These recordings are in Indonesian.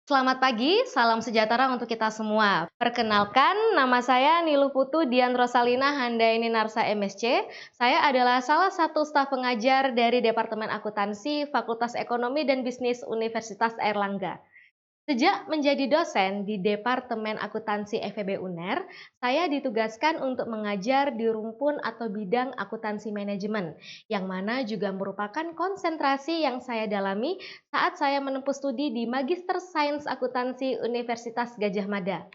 Selamat pagi, salam sejahtera untuk kita semua. Perkenalkan, nama saya Nilu Putu Dian Rosalina Handayani Narsa MSc. Saya adalah salah satu staf pengajar dari Departemen Akuntansi Fakultas Ekonomi dan Bisnis Universitas Airlangga. Sejak menjadi dosen di Departemen Akuntansi FEB UNER, saya ditugaskan untuk mengajar di rumpun atau bidang akuntansi manajemen, yang mana juga merupakan konsentrasi yang saya dalami saat saya menempuh studi di Magister Sains Akuntansi Universitas Gadjah Mada.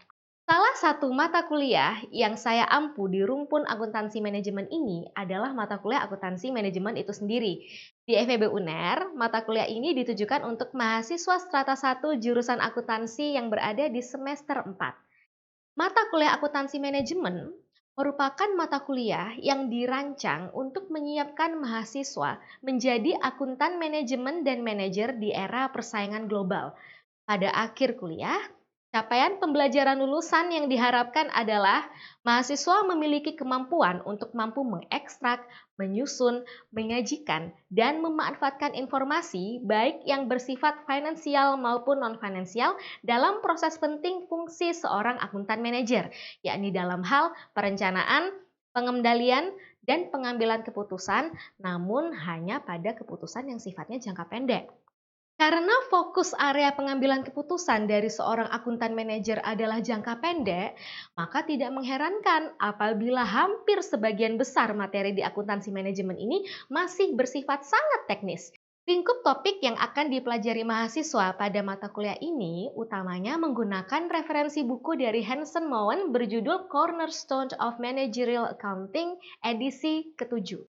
Salah satu mata kuliah yang saya ampu di rumpun akuntansi manajemen ini adalah mata kuliah akuntansi manajemen itu sendiri. Di FEB UNER, mata kuliah ini ditujukan untuk mahasiswa strata 1 jurusan akuntansi yang berada di semester 4. Mata kuliah akuntansi manajemen merupakan mata kuliah yang dirancang untuk menyiapkan mahasiswa menjadi akuntan manajemen dan manajer di era persaingan global. Pada akhir kuliah, capaian pembelajaran lulusan yang diharapkan adalah mahasiswa memiliki kemampuan untuk mampu mengekstrak, menyusun, menyajikan, dan memanfaatkan informasi baik yang bersifat finansial maupun non-finansial dalam proses penting fungsi seorang akuntan manajer, yakni dalam hal perencanaan, pengendalian, dan pengambilan keputusan, namun hanya pada keputusan yang sifatnya jangka pendek. Karena fokus area pengambilan keputusan dari seorang akuntan manajer adalah jangka pendek, maka tidak mengherankan apabila hampir sebagian besar materi di akuntansi manajemen ini masih bersifat sangat teknis. Lingkup topik yang akan dipelajari mahasiswa pada mata kuliah ini utamanya menggunakan referensi buku dari Hanson Mowen berjudul Cornerstone of Managerial Accounting edisi ke-7.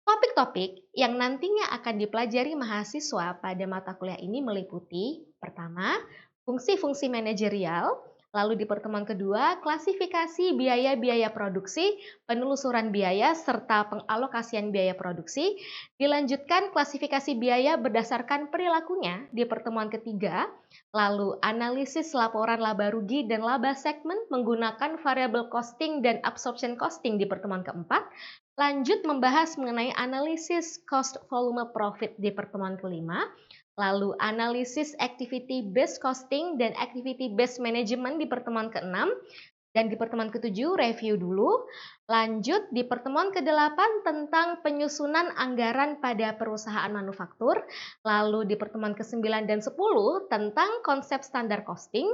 Topik-topik yang nantinya akan dipelajari mahasiswa pada mata kuliah ini meliputi: pertama, fungsi-fungsi manajerial, lalu di pertemuan kedua, klasifikasi biaya-biaya produksi, penelusuran biaya, serta pengalokasian biaya produksi, dilanjutkan klasifikasi biaya berdasarkan perilakunya di pertemuan ketiga, lalu analisis laporan laba rugi dan laba segmen menggunakan variable costing dan absorption costing di pertemuan keempat, lanjut membahas mengenai analisis cost volume profit di pertemuan kelima, lalu analisis activity based costing dan activity based management di pertemuan keenam, dan di pertemuan ketujuh review dulu, lanjut di pertemuan kedelapan tentang penyusunan anggaran pada perusahaan manufaktur, lalu di pertemuan ke-9 dan 10 tentang konsep standar costing,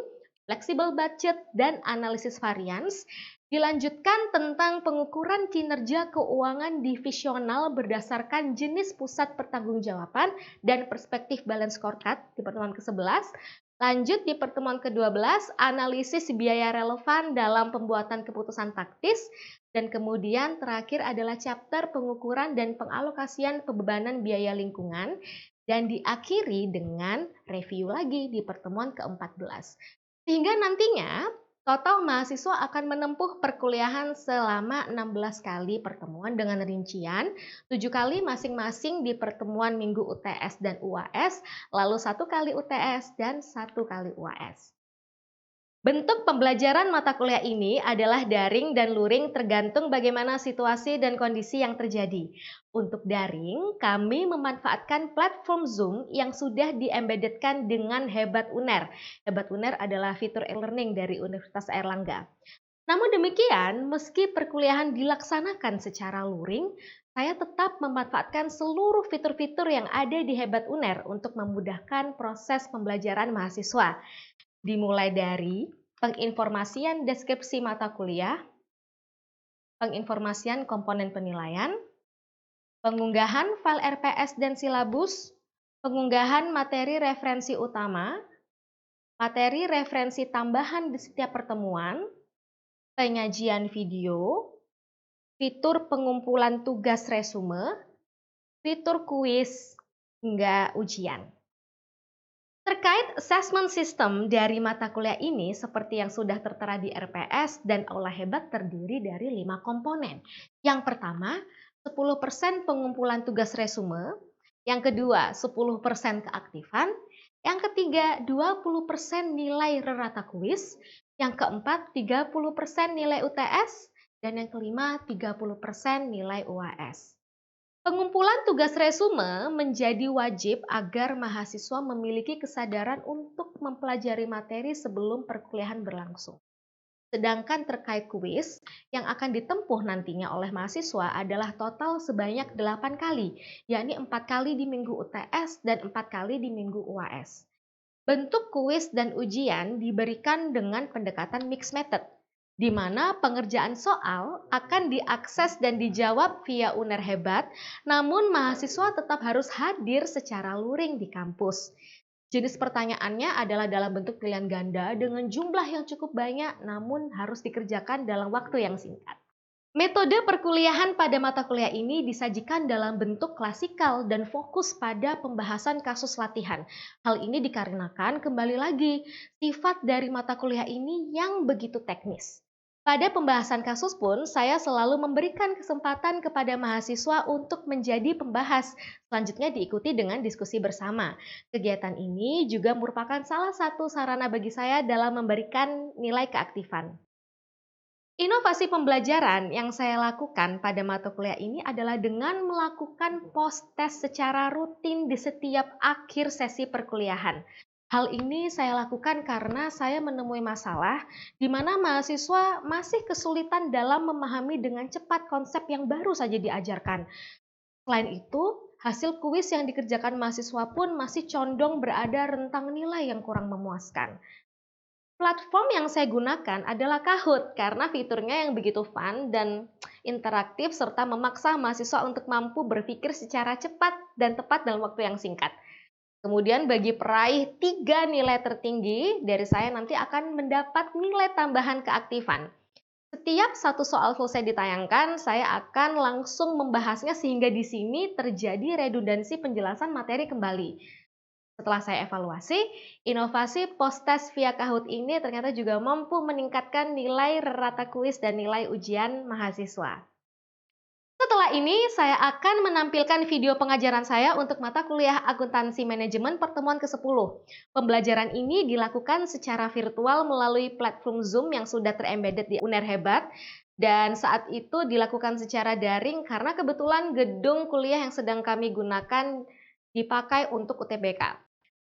flexible budget, dan analisis variance. Dilanjutkan tentang pengukuran kinerja keuangan divisional berdasarkan jenis pusat pertanggungjawaban dan perspektif balance scorecard di pertemuan ke-11. Lanjut di pertemuan ke-12, analisis biaya relevan dalam pembuatan keputusan taktis. Dan kemudian terakhir adalah chapter pengukuran dan pengalokasian pembebanan biaya lingkungan. Dan diakhiri dengan review lagi di pertemuan ke-14. Sehingga nantinya total mahasiswa akan menempuh perkuliahan selama 16 kali pertemuan dengan rincian 7 kali masing-masing di pertemuan minggu UTS dan UAS, lalu 1 kali UTS dan 1 kali UAS. Bentuk pembelajaran mata kuliah ini adalah daring dan luring tergantung bagaimana situasi dan kondisi yang terjadi. Untuk daring, kami memanfaatkan platform Zoom yang sudah di-embeddedkan dengan Hebat UNER. Hebat UNER adalah fitur e-learning dari Universitas Airlangga. Namun demikian, meski perkuliahan dilaksanakan secara luring, saya tetap memanfaatkan seluruh fitur-fitur yang ada di Hebat UNER untuk memudahkan proses pembelajaran mahasiswa. Dimulai dari penginformasian deskripsi mata kuliah, penginformasian komponen penilaian, pengunggahan file RPS dan silabus, pengunggahan materi referensi utama, materi referensi tambahan di setiap pertemuan, penyajian video, fitur pengumpulan tugas resume, fitur kuis, hingga ujian. Terkait assessment system dari mata kuliah ini, seperti yang sudah tertera di RPS dan Aula Hebat terdiri dari 5 komponen. Yang pertama, 10% pengumpulan tugas resume. Yang kedua, 10% keaktifan. Yang ketiga, 20% nilai rerata kuis. Yang keempat, 30% nilai UTS. Dan yang kelima, 30% nilai UAS. Pengumpulan tugas resume menjadi wajib agar mahasiswa memiliki kesadaran untuk mempelajari materi sebelum perkuliahan berlangsung. Sedangkan terkait kuis, yang akan ditempuh nantinya oleh mahasiswa adalah total sebanyak 8 kali, yakni 4 kali di minggu UTS dan 4 kali di minggu UAS. Bentuk kuis dan ujian diberikan dengan pendekatan mixed method, di mana pengerjaan soal akan diakses dan dijawab via Uner Hebat, namun mahasiswa tetap harus hadir secara luring di kampus. Jenis pertanyaannya adalah dalam bentuk pilihan ganda dengan jumlah yang cukup banyak, namun harus dikerjakan dalam waktu yang singkat. Metode perkuliahan pada mata kuliah ini disajikan dalam bentuk klasikal dan fokus pada pembahasan kasus latihan. Hal ini dikarenakan kembali lagi sifat dari mata kuliah ini yang begitu teknis. Pada pembahasan kasus pun, saya selalu memberikan kesempatan kepada mahasiswa untuk menjadi pembahas. Selanjutnya diikuti dengan diskusi bersama. Kegiatan ini juga merupakan salah satu sarana bagi saya dalam memberikan nilai keaktifan. Inovasi pembelajaran yang saya lakukan pada mata kuliah ini adalah dengan melakukan post-test secara rutin di setiap akhir sesi perkuliahan. Hal ini saya lakukan karena saya menemui masalah di mana mahasiswa masih kesulitan dalam memahami dengan cepat konsep yang baru saja diajarkan. Selain itu, hasil kuis yang dikerjakan mahasiswa pun masih condong berada rentang nilai yang kurang memuaskan. Platform yang saya gunakan adalah Kahoot karena fiturnya yang begitu fun dan interaktif serta memaksa mahasiswa untuk mampu berpikir secara cepat dan tepat dalam waktu yang singkat. Kemudian bagi peraih 3 nilai tertinggi dari saya nanti akan mendapat nilai tambahan keaktifan. Setiap satu soal selesai ditayangkan, saya akan langsung membahasnya sehingga di sini terjadi redundansi penjelasan materi kembali. Setelah saya evaluasi, inovasi post-test via Kahoot ini ternyata juga mampu meningkatkan nilai rata kuis dan nilai ujian mahasiswa. Setelah ini, saya akan menampilkan video pengajaran saya untuk mata kuliah Akuntansi Manajemen pertemuan ke-10. Pembelajaran ini dilakukan secara virtual melalui platform Zoom yang sudah terembedded di Uner Hebat, dan saat itu dilakukan secara daring karena kebetulan gedung kuliah yang sedang kami gunakan dipakai untuk UTBK.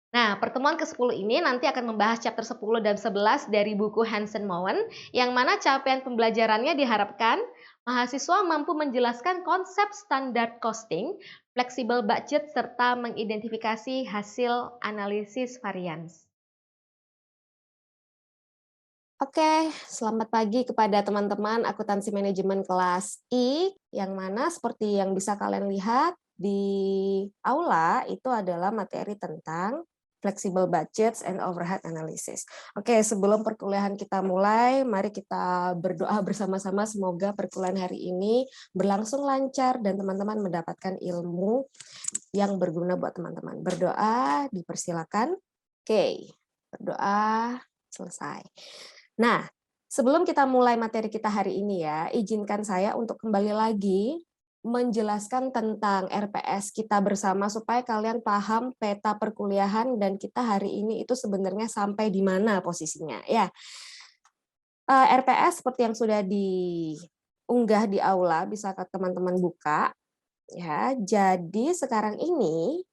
Nah, pertemuan ke-10 ini nanti akan membahas chapter 10 dan 11 dari buku Hansen Mowen, yang mana capaian pembelajarannya diharapkan mahasiswa mampu menjelaskan konsep standar costing, flexible budget, serta mengidentifikasi hasil analisis varians. Oke, selamat pagi kepada teman-teman akuntansi manajemen kelas I, yang mana seperti yang bisa kalian lihat di aula itu adalah materi tentang flexible budgets and overhead analysis. Oke, sebelum perkuliahan kita mulai, mari kita berdoa bersama-sama semoga perkuliahan hari ini berlangsung lancar dan teman-teman mendapatkan ilmu yang berguna buat teman-teman. Berdoa, dipersilakan. Oke, berdoa, selesai. Nah, sebelum kita mulai materi kita hari ini ya, izinkan saya untuk kembali lagi menjelaskan tentang RPS kita bersama supaya kalian paham peta perkuliahan dan kita hari ini itu sebenarnya sampai di mana posisinya ya. RPS seperti yang sudah diunggah di aula, bisa teman-teman buka ya. Jadi sekarang ini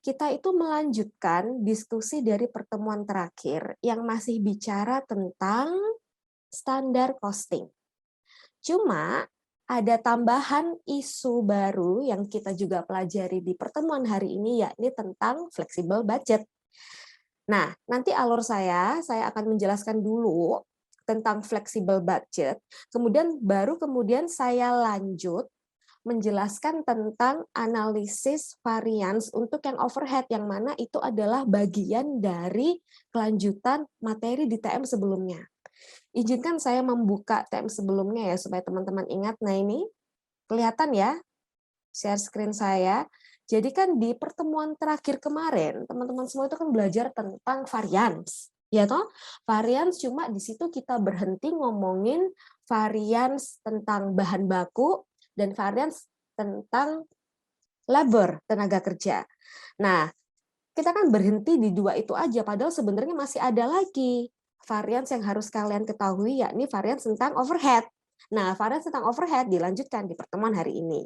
kita itu melanjutkan diskusi dari pertemuan terakhir yang masih bicara tentang standar costing. Cuma ada tambahan isu baru yang kita juga pelajari di pertemuan hari ini, yakni tentang flexible budget. Nah, nanti alur saya akan menjelaskan dulu tentang flexible budget, kemudian saya lanjut menjelaskan tentang analisis varians untuk yang overhead, yang mana itu adalah bagian dari kelanjutan materi di TM sebelumnya. Izinkan saya membuka TM sebelumnya ya, supaya teman-teman ingat. Nah ini, kelihatan ya, share screen saya. Jadi kan di pertemuan terakhir kemarin, teman-teman semua itu kan belajar tentang varians. Ya toh, varians cuma di situ kita berhenti ngomongin varians tentang bahan baku, dan varians tentang labor, tenaga kerja. Nah, kita kan berhenti di dua itu aja, padahal sebenarnya masih ada lagi varians yang harus kalian ketahui, yakni varians tentang overhead. Nah, variasi tentang overhead dilanjutkan di pertemuan hari ini.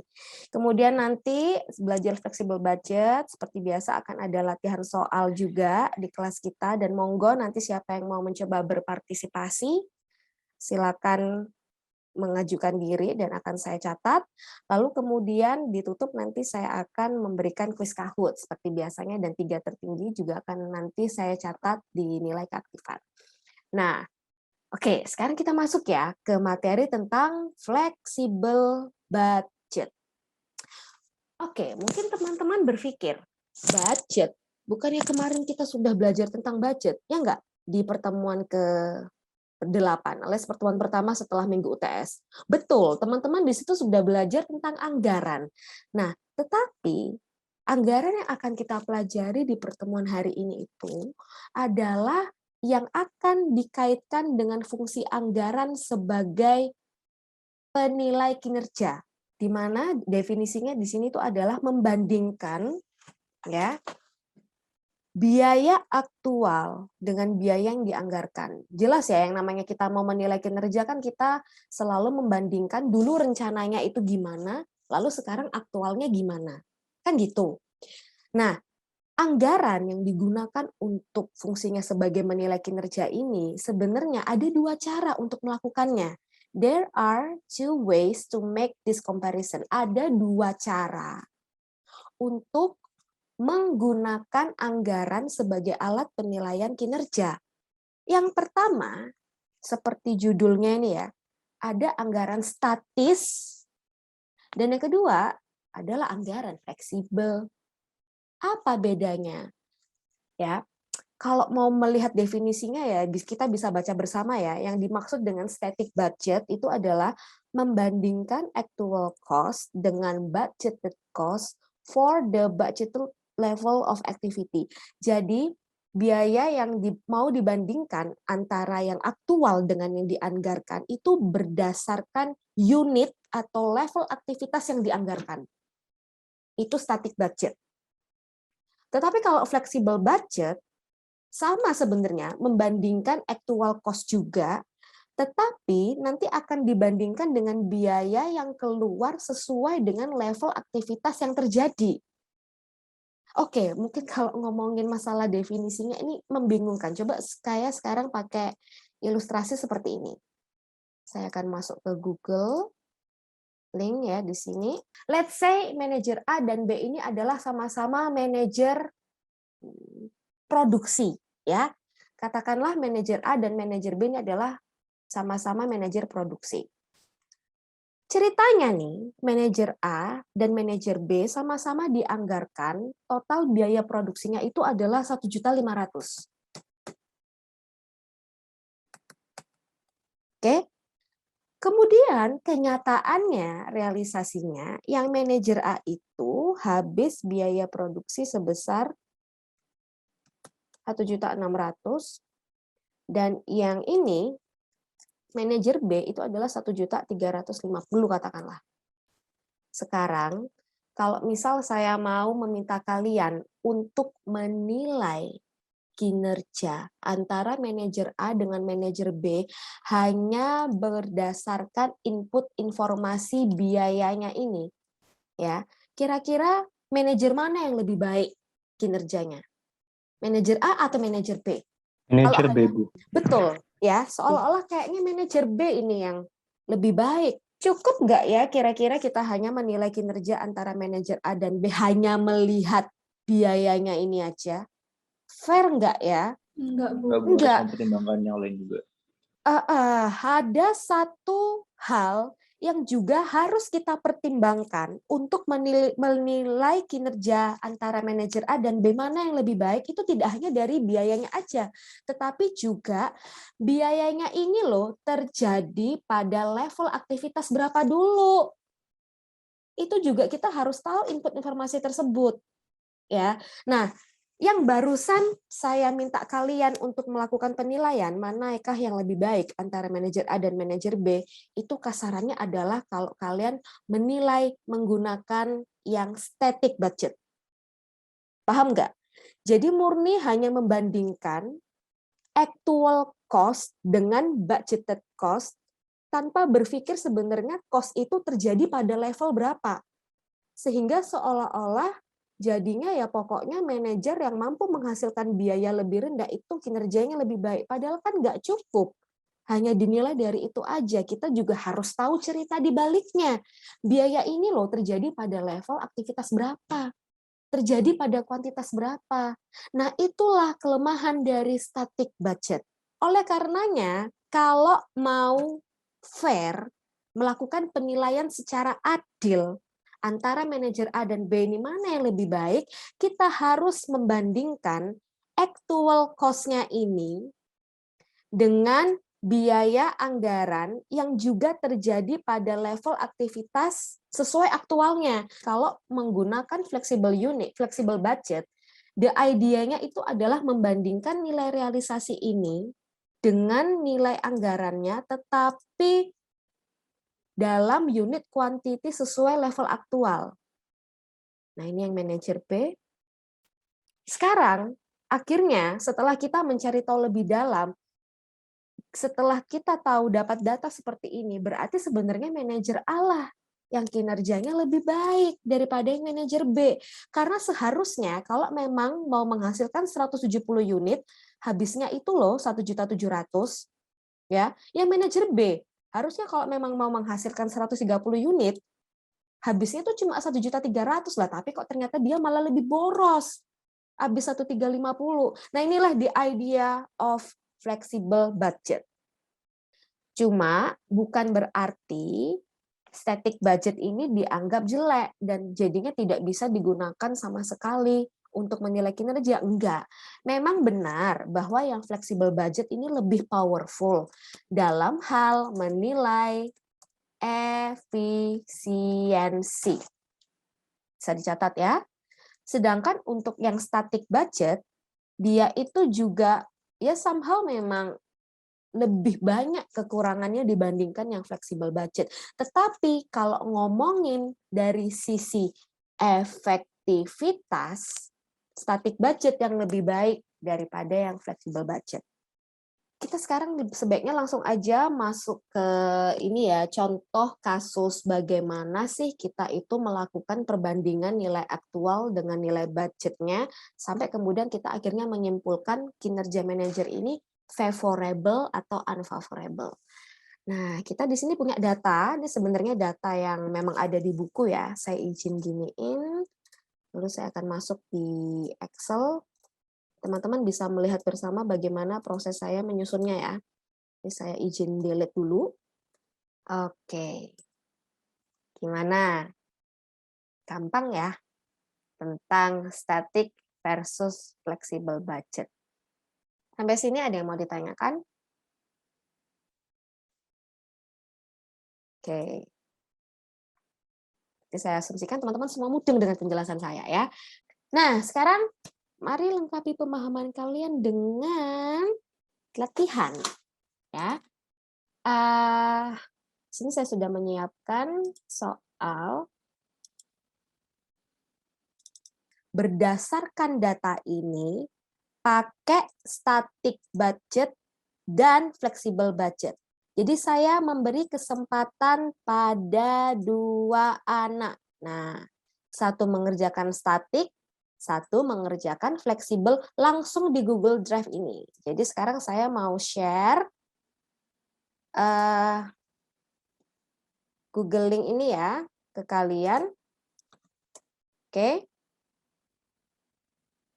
Kemudian nanti belajar flexible budget, seperti biasa akan ada latihan soal juga di kelas kita, dan monggo nanti siapa yang mau mencoba berpartisipasi, silakan mengajukan diri dan akan saya catat. Lalu kemudian ditutup nanti saya akan memberikan kuis Kahoot seperti biasanya, dan 3 tertinggi juga akan nanti saya catat di nilai keaktifan. Nah, oke, sekarang kita masuk ya ke materi tentang flexible budget. Oke, mungkin teman-teman berpikir, budget, bukannya kemarin kita sudah belajar tentang budget, ya enggak? Di pertemuan ke-8, alias pertemuan pertama setelah minggu UTS. Betul, teman-teman di situ sudah belajar tentang anggaran. Nah, tetapi anggaran yang akan kita pelajari di pertemuan hari ini itu adalah yang akan dikaitkan dengan fungsi anggaran sebagai penilai kinerja, di mana definisinya di sini itu adalah membandingkan ya biaya aktual dengan biaya yang dianggarkan. Jelas ya, yang namanya kita mau menilai kinerja kan kita selalu membandingkan dulu rencananya itu gimana, lalu sekarang aktualnya gimana. Kan gitu. Nah, anggaran yang digunakan untuk fungsinya sebagai menilai kinerja ini sebenarnya ada 2 cara untuk melakukannya. There are 2 ways to make this comparison. Ada 2 cara untuk menggunakan anggaran sebagai alat penilaian kinerja. Yang pertama, seperti judulnya ini ya, ada anggaran statis, dan yang kedua adalah anggaran fleksibel. Apa bedanya? Ya, kalau mau melihat definisinya ya kita bisa baca bersama ya. Yang dimaksud dengan static budget itu adalah membandingkan actual cost dengan budgeted cost for the budgeted level of activity. Jadi biaya yang mau dibandingkan antara yang aktual dengan yang dianggarkan itu berdasarkan unit atau level aktivitas yang dianggarkan. Itu static budget. Tetapi kalau flexible budget, sama sebenarnya, membandingkan actual cost juga, tetapi nanti akan dibandingkan dengan biaya yang keluar sesuai dengan level aktivitas yang terjadi. Oke, mungkin kalau ngomongin masalah definisinya ini membingungkan. Coba saya sekarang pakai ilustrasi seperti ini. Saya akan masuk ke Google, link ya di sini. Let's say manajer A dan B ini adalah sama-sama manajer produksi, ya. Katakanlah manajer A dan manajer B ini adalah sama-sama manajer produksi. Ceritanya nih, manajer A dan manajer B sama-sama dianggarkan total biaya produksinya itu adalah 1.500.000. Oke. Kemudian kenyataannya, realisasinya, yang manajer A itu habis biaya produksi sebesar 1.600.000, dan yang ini manajer B itu adalah 1.350.000 katakanlah. Sekarang kalau misal saya mau meminta kalian untuk menilai kinerja antara manajer A dengan manajer B hanya berdasarkan input informasi biayanya ini, ya. Kira-kira manajer mana yang lebih baik kinerjanya? Manajer A atau manajer B? Manajer B, Bu. Betul, ya. Seolah-olah kayaknya manajer B ini yang lebih baik. Cukup nggak ya kira-kira kita hanya menilai kinerja antara manajer A dan B hanya melihat biayanya ini aja? Fair nggak ya? Enggak, Bu. Enggak. Mempertimbangkan yang lain juga. Ada satu hal yang juga harus kita pertimbangkan untuk menilai kinerja antara manajer A dan B mana yang lebih baik, itu tidak hanya dari biayanya aja, tetapi juga biayanya ini loh terjadi pada level aktivitas berapa dulu. Itu juga kita harus tahu input informasi tersebut. Ya. Nah, yang barusan saya minta kalian untuk melakukan penilaian manakah yang lebih baik antara manajer A dan manajer B, itu kasarannya adalah kalau kalian menilai menggunakan yang static budget. Paham nggak? Jadi murni hanya membandingkan actual cost dengan budgeted cost tanpa berpikir sebenarnya cost itu terjadi pada level berapa. Sehingga seolah-olah jadinya ya pokoknya manajer yang mampu menghasilkan biaya lebih rendah itu kinerjanya lebih baik. Padahal kan nggak cukup. Hanya dinilai dari itu aja. Kita juga harus tahu cerita di baliknya. Biaya ini loh terjadi pada level aktivitas berapa. Terjadi pada kuantitas berapa. Nah, itulah kelemahan dari static budget. Oleh karenanya, kalau mau fair, melakukan penilaian secara adil antara manajer A dan B ini mana yang lebih baik, kita harus membandingkan actual cost-nya ini dengan biaya anggaran yang juga terjadi pada level aktivitas sesuai aktualnya. Kalau menggunakan flexible unit, flexible budget, the idea-nya itu adalah membandingkan nilai realisasi ini dengan nilai anggarannya, tetapi dalam unit quantity sesuai level aktual. Nah, ini yang manajer B. Sekarang, akhirnya setelah kita mencari tahu lebih dalam, setelah kita tahu dapat data seperti ini, berarti sebenarnya manajer A lah yang kinerjanya lebih baik daripada yang manajer B. Karena seharusnya kalau memang mau menghasilkan 170 unit, habisnya itu loh 1.700.000, ya. Yang manajer B, harusnya kalau memang mau menghasilkan 130 unit, habisnya itu cuma 1.300.000 lah, tapi kok ternyata dia malah lebih boros. Habis 1.350. Nah, inilah the idea of flexible budget. Cuma bukan berarti static budget ini dianggap jelek dan jadinya tidak bisa digunakan sama sekali untuk menilai kinerja. Enggak. Memang benar bahwa yang flexible budget ini lebih powerful dalam hal menilai efisiensi. Bisa dicatat ya. Sedangkan untuk yang static budget, dia itu juga ya somehow memang lebih banyak kekurangannya dibandingkan yang flexible budget. Tetapi kalau ngomongin dari sisi efektivitas, static budget yang lebih baik daripada yang flexible budget. Kita sekarang sebaiknya langsung aja masuk ke ini ya, contoh kasus bagaimana sih kita itu melakukan perbandingan nilai aktual dengan nilai budgetnya, sampai kemudian kita akhirnya menyimpulkan kinerja manajer ini favorable atau unfavorable. Nah, kita di sini punya data, ini sebenarnya data yang memang ada di buku ya, saya izin giniin, lalu saya akan masuk di Excel. Teman-teman bisa melihat bersama bagaimana proses saya menyusunnya ya. Ini saya izin delete dulu. Oke. Gimana? Gampang ya? Tentang static versus flexible budget. Sampai sini ada yang mau ditanyakan? Oke. Jadi saya asumsikan teman-teman semua mudeng dengan penjelasan saya ya. Nah, sekarang mari lengkapi pemahaman kalian dengan latihan. Ya, sini saya sudah menyiapkan soal berdasarkan data ini pakai static budget dan flexible budget. Jadi saya memberi kesempatan pada dua anak. Nah, satu mengerjakan static, satu mengerjakan fleksibel langsung di Google Drive ini. Jadi sekarang saya mau share Google Link ini ya ke kalian. Oke.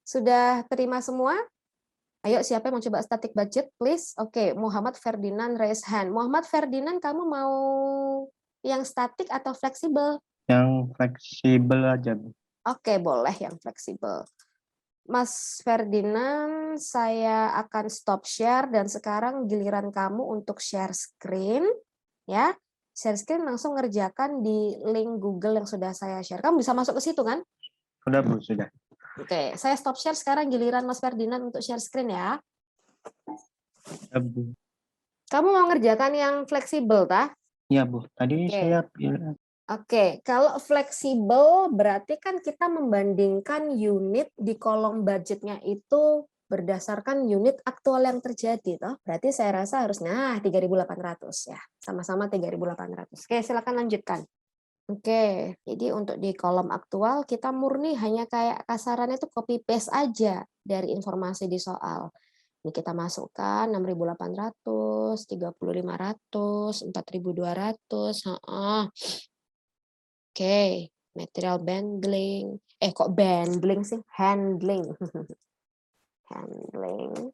Sudah terima semua? Ayo siapa yang mau coba static budget, please? Oke, Muhammad Ferdinand raise hand. Muhammad Ferdinand, kamu mau yang static atau fleksibel? Yang fleksibel aja, Bu. Oke, boleh yang fleksibel. Mas Ferdinand, saya akan stop share dan sekarang giliran kamu untuk share screen, ya. Share screen langsung ngerjakan di link Google yang sudah saya share. Kamu bisa masuk ke situ kan? Sudah, Bu, sudah. Oke, saya stop share sekarang giliran Mas Ferdinand untuk share screen ya. Ya, Bu. Kamu mau ngerjakan yang fleksibel, tah? Iya, Bu. Tadi Oke. saya pilih. Oke, kalau fleksibel berarti kan kita membandingkan unit di kolom budgetnya itu berdasarkan unit aktual yang terjadi toh. Berarti saya rasa harus 3.800 ya. Sama-sama 3.800. Oke, silakan lanjutkan. Oke, jadi untuk di kolom aktual kita murni hanya kayak kasarannya itu copy paste aja dari informasi di soal. Ini kita masukkan 6.800, 3.500, 4.200. Oke, material handling. Kok handling sih? Handling. Handling.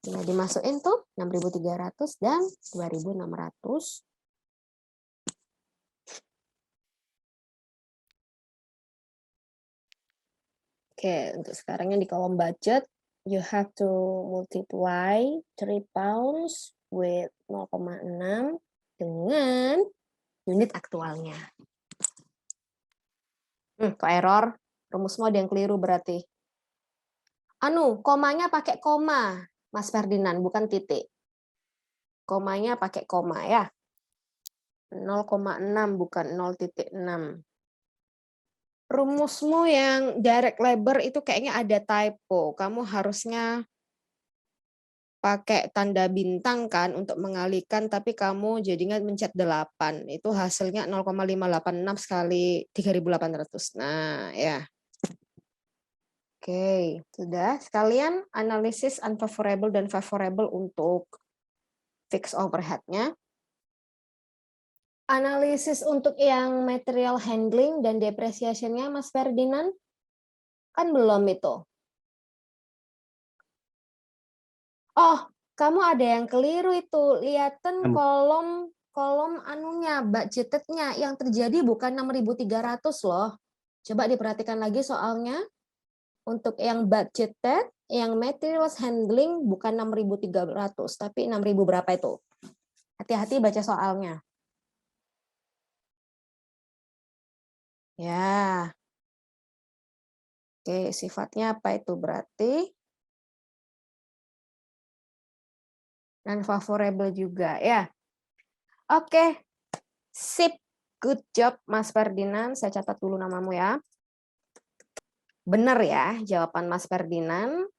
Nah, dimasukin tuh 6.300 dan 2.600. Oke, untuk sekarang yang di kolom budget, you have to multiply 3 pounds with 0,6 dengan unit aktualnya. Kok error? Rumusmu ada yang keliru berarti. Komanya pakai koma, Mas Ferdinand, bukan titik. Komanya pakai koma ya. 0,6 bukan 0,6. Rumusmu yang direct labor itu kayaknya ada typo. Kamu harusnya pakai tanda bintang kan untuk mengalihkan, tapi kamu jadinya mencet 8. Itu hasilnya 0,586 kali 3.800. Nah, ya. Oke, sudah. Sekalian analisis unfavorable dan favorable untuk fixed overhead-nya. Analisis untuk yang material handling dan depreciation-nya, Mas Ferdinand, kan belum itu. Oh, kamu ada yang keliru itu. Lihatin kolom anunya, budgeted-nya. Yang terjadi bukan 6.300 loh. Coba diperhatikan lagi soalnya. Untuk yang budgeted, yang materials handling bukan 6.300, tapi 6.000 berapa itu? Hati-hati baca soalnya. Ya. Oke, sifatnya apa itu berarti? Dan favorable juga ya. Oke. Sip. Good job Mas Ferdinand. Saya catat dulu namamu ya. Benar ya jawaban Mas Ferdinand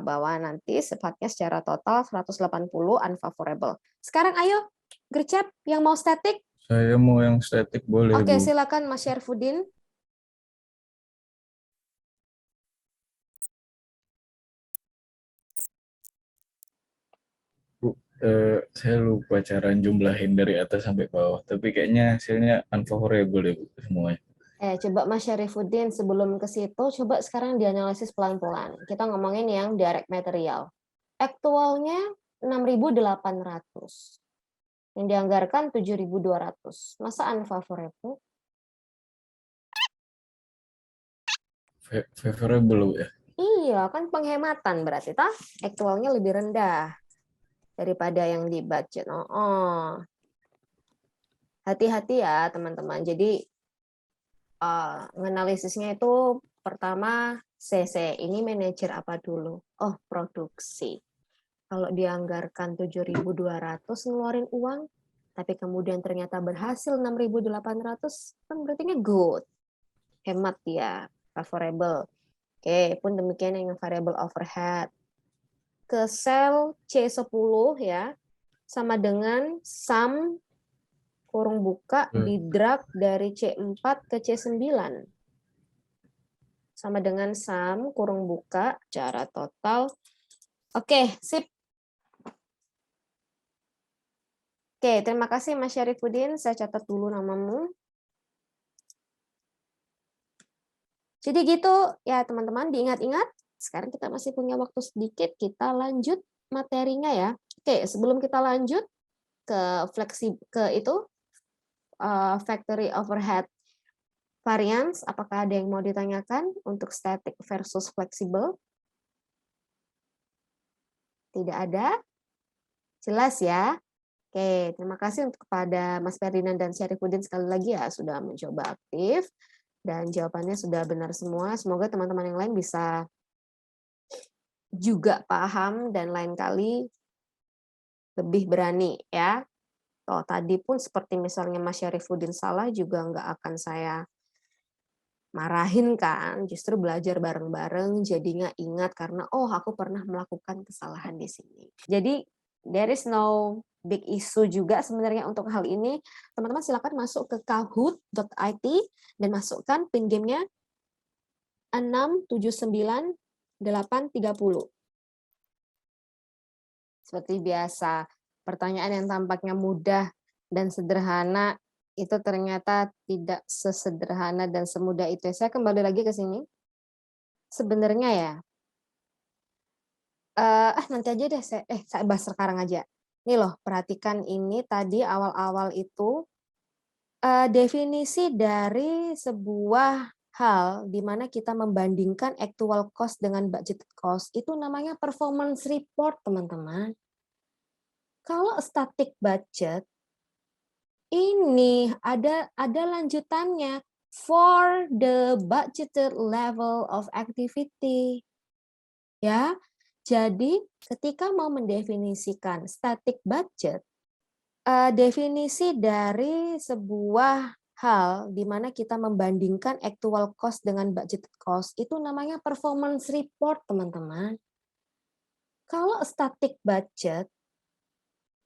bahwa nanti sifatnya secara total 180 unfavorable. Sekarang ayo gercep yang mau statik. Saya mau yang statik boleh, Oke, Bu. silakan Mas Syarfuddin. Bu, saya lupa cara jumlahin dari atas sampai bawah, tapi kayaknya hasilnya unfavorable ya, Bu, semuanya. Coba Mas Syarifuddin sebelum ke situ, coba sekarang dianalisis pelan-pelan. Kita ngomongin yang direct material. Aktualnya 6.800. Yang dianggarkan 7.200. Masa unfavorable? Favorable, Bu, ya? Iya, kan penghematan berarti, toh? Aktualnya lebih rendah daripada yang di budget. Hati-hati ya, teman-teman. Jadi, nganalisisnya itu pertama CC, ini manajer apa dulu? Oh, produksi. Kalau dianggarkan 7.200 ngeluarin uang, tapi kemudian ternyata berhasil 6.800, kan berarti good. Hemat ya, favorable. Oke, pun demikian yang variable overhead. Ke sel C10 ya, sama dengan sum kurung buka di drag dari C4 ke C9. Sama dengan sum kurung buka secara total. Oke, sip. Oke, terima kasih Mas Syarifuddin. Saya catat dulu namamu. Jadi gitu ya teman-teman, diingat-ingat. Sekarang kita masih punya waktu sedikit, kita lanjut materinya ya. Oke, sebelum kita lanjut ke factory overhead variance, apakah ada yang mau ditanyakan untuk static versus flexible? Tidak ada? Jelas ya? Oke, terima kasih untuk kepada Mas Ferdinand dan Syarifuddin sekali lagi ya sudah mencoba aktif dan jawabannya sudah benar semua. Semoga teman-teman yang lain bisa juga paham dan lain kali lebih berani ya. Tadi pun seperti misalnya Mas Syarifuddin salah juga nggak akan saya marahin kan, justru belajar bareng-bareng jadinya ingat karena oh aku pernah melakukan kesalahan di sini. Jadi there is no big issue juga sebenarnya untuk hal ini. Teman-teman silakan masuk ke kahoot.it dan masukkan pin gamenya 679830. Seperti biasa, pertanyaan yang tampaknya mudah dan sederhana itu ternyata tidak sesederhana dan semudah itu. Saya kembali lagi ke sini. Sebenarnya ya, nanti aja deh, saya bahas sekarang aja. Ini loh, perhatikan ini tadi awal-awal itu definisi dari sebuah hal di mana kita membandingkan actual cost dengan budget cost itu namanya performance report, teman-teman. Kalau static budget ini ada lanjutannya for the budgeted level of activity. Ya. Jadi ketika mau mendefinisikan static budget, definisi dari sebuah hal di mana kita membandingkan actual cost dengan budget cost itu namanya performance report, teman-teman. Kalau static budget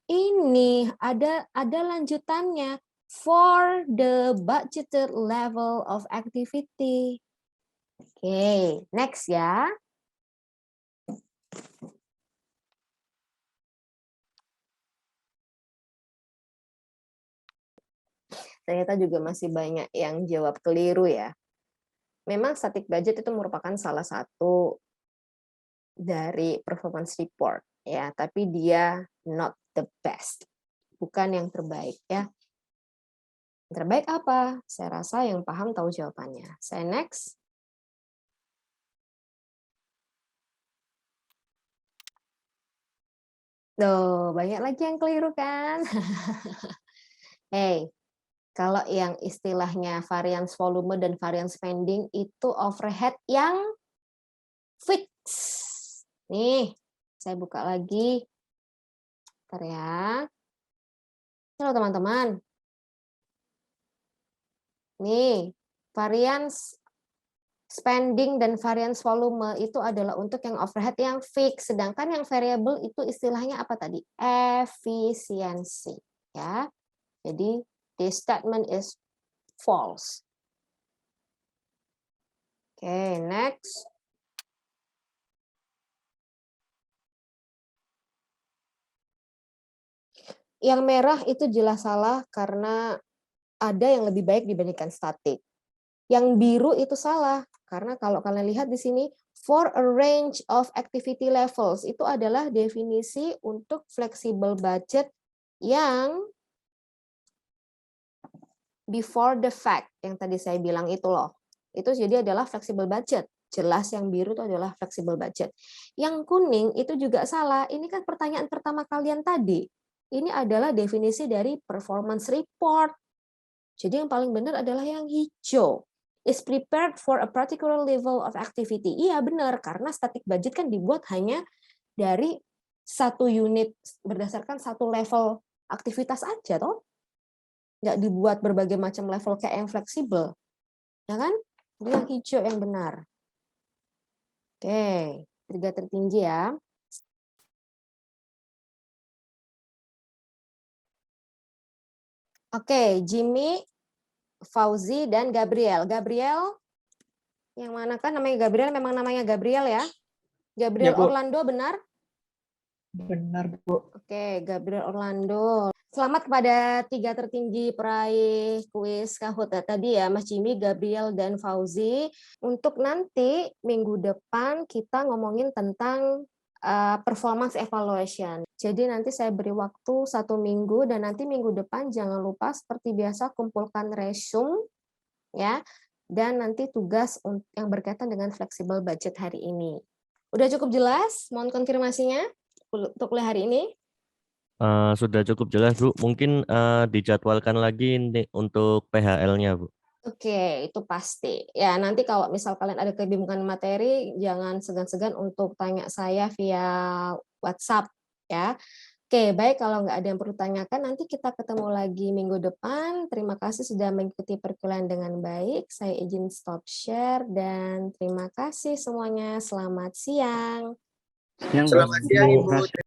ini ada lanjutannya for the budgeted level of activity. Oke, next ya. Ternyata juga masih banyak yang jawab keliru ya. Memang static budget itu merupakan salah satu dari performance report ya, tapi dia not the best. Bukan yang terbaik ya. Yang terbaik apa? Saya rasa yang paham tahu jawabannya. Saya next. Tuh, banyak lagi yang keliru kan? Hey, kalau yang istilahnya variance volume dan variance spending itu overhead yang fix. Nih, saya buka lagi. Bentar ya. Halo teman-teman. Nih, variance spending dan variance volume itu adalah untuk yang overhead yang fix, sedangkan yang variable itu istilahnya apa tadi? Efisiensi, ya. Jadi this statement is false. Oke, next. Yang merah itu jelas salah karena ada yang lebih baik dibandingkan statik. Yang biru itu salah karena kalau kalian lihat di sini for a range of activity levels itu adalah definisi untuk flexible budget yang before the fact yang tadi saya bilang itu loh. Itu jadi adalah flexible budget. Jelas yang biru itu adalah flexible budget. Yang kuning itu juga salah. Ini kan pertanyaan pertama kalian tadi. Ini adalah definisi dari performance report. Jadi yang paling benar adalah yang hijau. Is prepared for a particular level of activity. Iya benar, karena static budget kan dibuat hanya dari satu unit berdasarkan satu level aktivitas aja, toh. Nggak dibuat berbagai macam level kayak yang fleksibel. Ya kan? Jadi yang hijau yang benar. Oke, 3 tertinggi ya. Oke, Jimmy, Fauzi, dan Gabriel. Gabriel, yang mana kan namanya Gabriel, memang namanya Gabriel ya? Gabriel Ya, Bu. Orlando, benar? Benar, Bu. Oke, Gabriel Orlando. Selamat kepada 3 tertinggi peraih kuis Kahoot tadi ya, Mas Jimmy, Gabriel, dan Fauzi. Untuk nanti minggu depan kita ngomongin tentang performance evaluation. Jadi nanti saya beri waktu 1 minggu dan nanti minggu depan jangan lupa seperti biasa kumpulkan resume ya dan nanti tugas yang berkaitan dengan flexible budget hari ini. Udah cukup jelas? Mohon konfirmasinya untuk kuliah hari ini. Sudah cukup jelas, Bu. Mungkin dijadwalkan lagi untuk PHL-nya, Bu. Oke, itu pasti. Ya, nanti kalau misal kalian ada kebingungan materi, jangan segan-segan untuk tanya saya via WhatsApp ya. Oke, baik, kalau nggak ada yang perlu tanyakan, nanti kita ketemu lagi minggu depan. Terima kasih sudah mengikuti perkuliahan dengan baik. Saya izin stop share dan terima kasih semuanya. Selamat siang. Yang Selamat siang, Ibu.